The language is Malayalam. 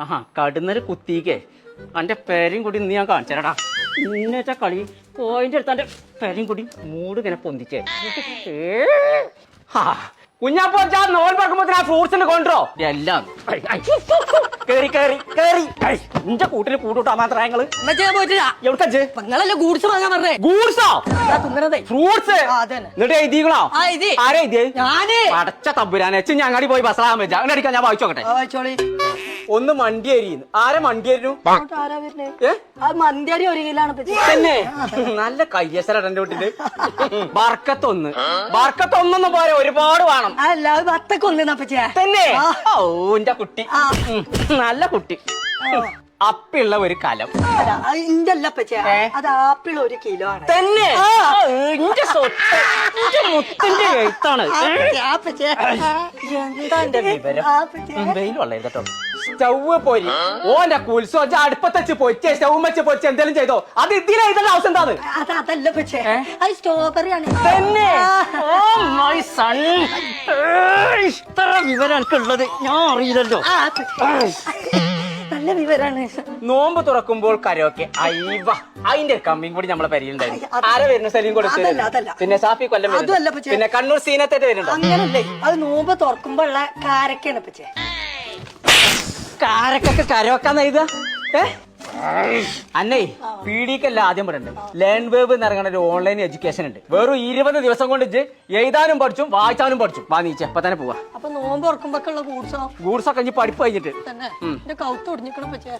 ആഹാ കടുന്നൊരു കുത്തിക്കേ അന്റെ പേരും കൂടി ഇന്ന് ഞാൻ കാണിച്ചേരടാ ഇന്നത്തെ കളി പോയിന്റ് എടുത്ത എന്റെ പേരും കൂടി മൂട് ഇങ്ങനെ പൊന്തിച്ചേ കുഞ്ഞാപ്പോ നോൺ പറക്കുമ്പോ ആ ഫ്രൂട്ട്സിന് കൊണ്ടോ എല്ലാം കേറി കേറി കേറി ഇന്റെ കൂട്ടിന് കൂട്ടുട്ടാ മാത്രം ഞങ്ങള് എവിടക്കച്ച് നിങ്ങളല്ലേ ഗൂഡ്സ് വാങ്ങാൻ പറഞ്ഞേ ഗൂഡ്സോ ഫ്രൂട്ട്സ് എന്നിട്ട് എഴുതിക്കണോ ആരാ എഴുതിയത് ഞാന് അടച്ച തമ്പുരാനെ വെച്ച് ഞങ്ങാടി പോയി ബസ്സാകാൻ വെച്ചാ അങ്ങനെ അടിക്കാൻ ഞാൻ വായിച്ചോക്കട്ടെ ഒന്ന് മണ്ടിയേരിന്ന് ആരെ മണ്ടിയേരുന്നു മന്തിയടി ഒരു കിലാണ് തന്നെ നല്ല കയ്യസര എന്റെ വീട്ടില് ബർക്കത്തൊന്നും പോരെ ഒരുപാട് വേണം അല്ല അത് വത്തക്കൊന്നു തന്നെ ഓ എന്റെ കുട്ടി നല്ല കുട്ടി അപ്പിള്ള ഒരു കലം ഇഞ്ചല്ല അത് ആപ്പിൾ 1 കിലോ ആണ് തന്നെ ഇന്റെ സ്വത്ത് ഇന്റെ മുത്തിന്റെ എഴുത്താണ് എന്താ എന്റെ വിവരം വെയിൽ വളരെ കേട്ടോ സ്റ്റവ് പൊരി ഓന്റെ കുൽസോ അടുപ്പത്ത് വെച്ച് പൊരിച്ചേ സ്റ്റവ് വെച്ച് പൊരിച്ച് എന്തെങ്കിലും ചെയ്തോ അത് ഇതിൽ എഴുതേണ്ട ആവശ്യം എന്താണ് അതല്ല അത് സ്ട്രോബെറി ആണ് തന്നെ മൈ സൺ ഇത്ര വിവരം എനിക്കുള്ളത് ഞാൻ അറിയില്ലല്ലോ നല്ല വിവരാണ് നോമ്പ് തുറക്കുമ്പോൾ കരോക്കെ അയ്യവ അതിന്റെ കമ്മിയും കൂടി നമ്മളെ പരിചയണ്ടായിരുന്നു ആരെ വരുന്ന സ്ഥലം കൊടുത്തു പിന്നെ സാഫി കൊല്ലം പിന്നെ കണ്ണൂർ സീനത്തേറ്റ് വരുന്നുണ്ടോ അങ്ങനല്ലേ അത് നോമ്പ് തുറക്കുമ്പോ ഉള്ള കാരക്കാണ് പച്ചേ കാരക്കൊക്കെ കരോക്കാന്ന് എഴുതാ അന്നേ പീഡിക്കല്ല ആദ്യം പറയണ്ടേ ലേൺ വേവ് എന്ന് ഇറങ്ങുന്ന ഒരു ഓൺലൈൻ എഡ്യൂക്കേഷൻ ഉണ്ട് വെറും 20 ദിവസം കൊണ്ട് എഴുതാനും പഠിച്ചും വായിച്ചാനും പഠിച്ചും വാ നീ ചെപ്പ തന്നെ പോവാ അപ്പൊ നോമ്പ് തുറക്കുമ്പോഴുള്ള ഗൂഡ്സൊക്കെ പഠിപ്പ് കഴിഞ്ഞിട്ട് കൗത്ത് ഒടിഞ്ഞിക്കണം പച്ചേ